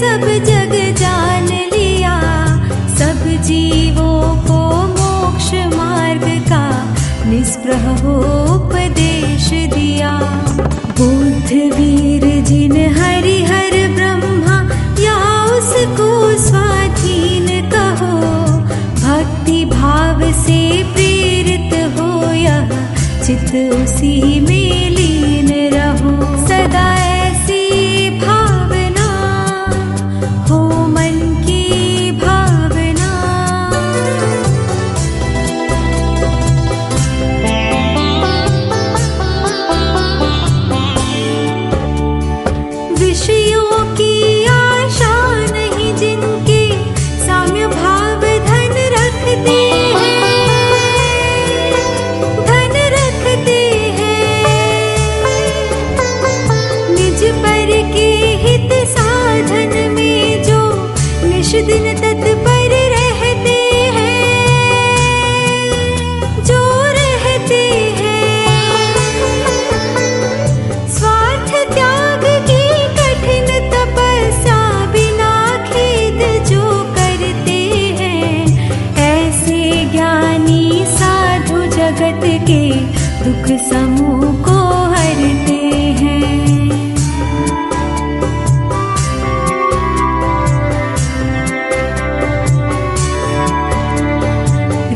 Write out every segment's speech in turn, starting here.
सब जग जान लिया, सब जीवों को मोक्ष मार्ग का निष्प्रह उपदेश दिया। बुद्ध वीर जिन हरिहर ब्रह्मा या उसको स्वाधीन कहो, भक्ति भाव से प्रेरित हो यह चित्त उसी में लीन रहो। सदा ऐसी भावना हो मन की भावना। विषयों की आशा नहीं जिनके, साम्य भाव धन रखते दिन तत्पर रहते हैं, जो रहते हैं। स्वार्थ त्याग की कठिन तपस्या बिना खेद जो करते हैं, ऐसे ज्ञानी साधु जगत के दुख समूह को हरते हैं।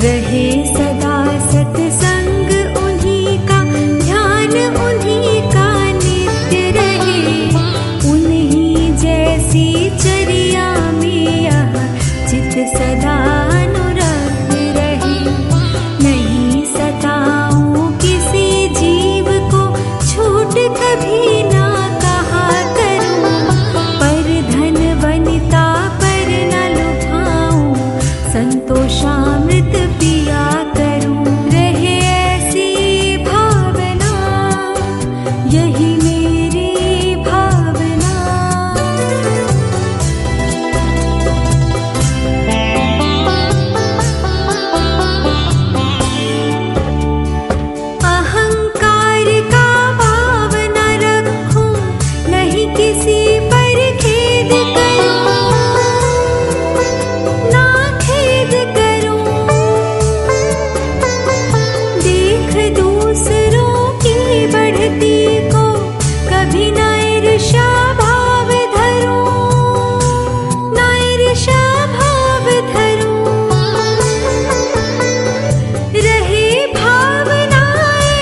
रहे सदा सत्संग उन्हीं का, ध्यान उन्हीं का नित्य रहे, उन्हीं जैसी चर्या में यह चित्त सदा अनुरक्त रहे। नहीं सताऊं किसी जीव को, छूट कभी ना कहा करूं, पर धन वनिता पर न लुभाऊं, संतोषामृत पिया करूं। रहे ऐसी भावना, यही मेरी भावना। अहंकार का भाव न रखूं, नहीं किसी पर खेद करूं, ना खेद करूं। देख दूसरों की बढ़ती को, कभी ना ईर्ष्या भाव धरूं, ना ईर्ष्या भाव धरूं। रहे भावना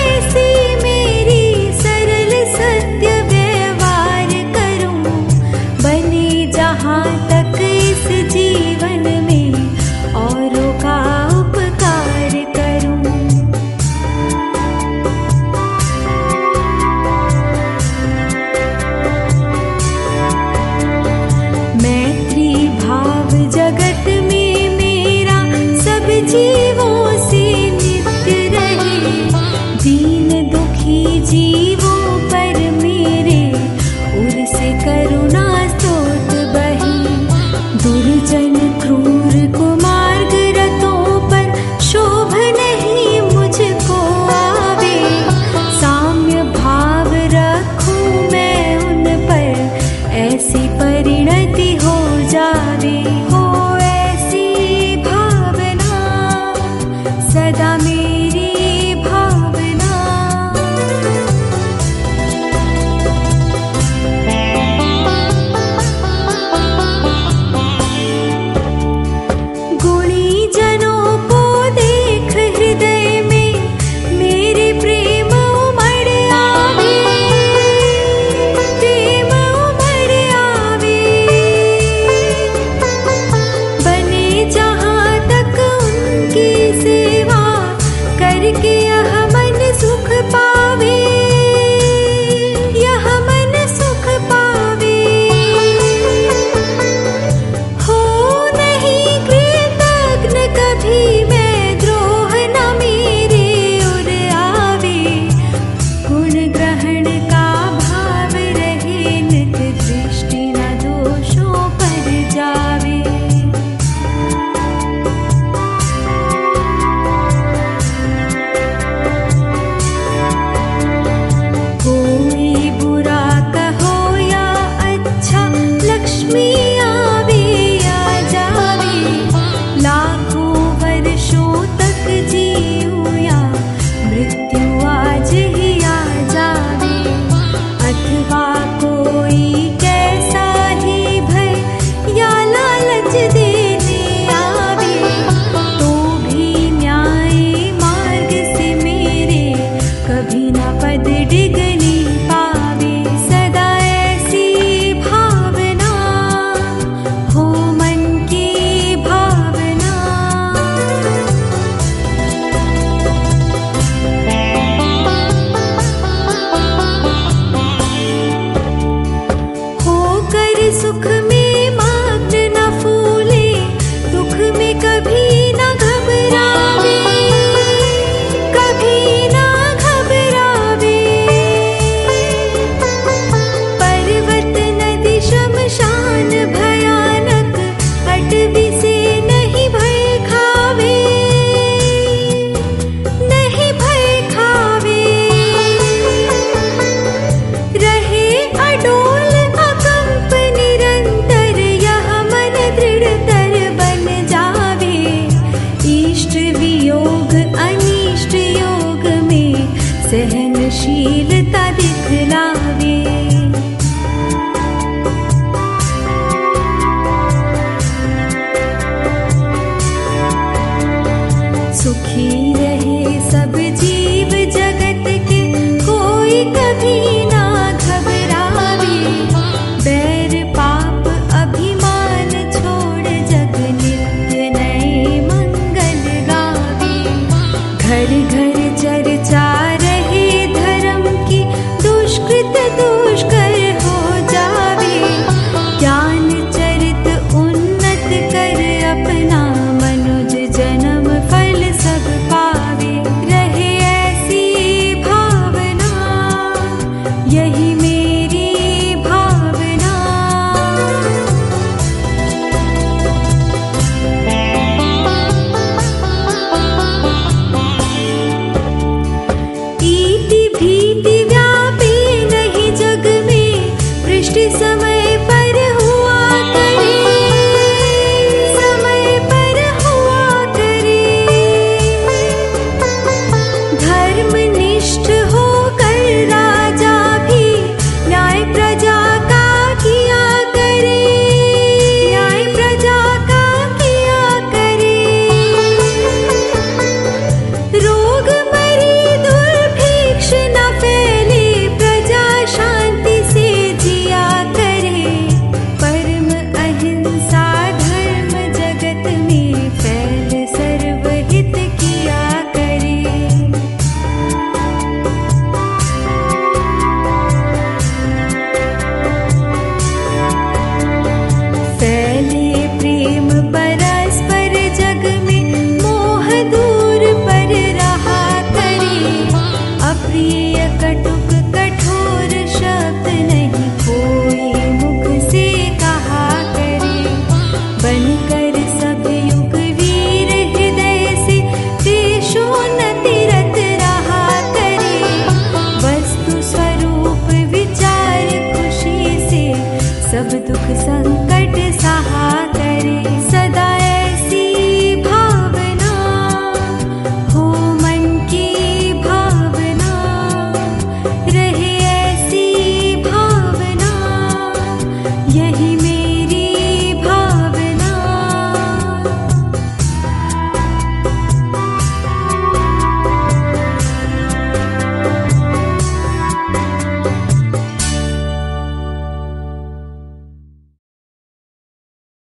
ऐसी मेरी, सरल सत्य व्यवहार करूं, बने जहां तक इस जीवन में औरों का उपकार करूं। मैत्री भाव जगत में मेरा सब जीवों से नित्य रहे, दीन दुखी जीवों पर मेरे उर से करुणा स्तोत बहे। दुर्जन क्रूर कुमार्ग रतों पर शोभ नहीं मुझको आवे, साम्य भाव रखूं मैं उन पर, ऐसी परिणति हो जावे। हो ऐसी भावना, सदा मेरी भावना। समय पर हुआ करे, समय पर हुआ करे। धर्मनिष्ठ होकर राजा भी न्याय प्रजा का किया करे, न्याय प्रजा का किया करे। रोग मरी दुर्भिक्ष न फैले, प्रजा शांति से जिया करे। परम अहिंसा धर्म जगत में फैल, सर्वहित किया करे। फैले प्रेम परस्पर जग में, मोह दूर पर रहा करे। अप्रिय कटुक कठोर शब्द नहीं कोई मुख से कहा करे। बनकर सब युग वीर हृदय से, देशोन्नति रत रहा करे। वस्तु स्वरूप विचार खुशी से, सब दुख संकट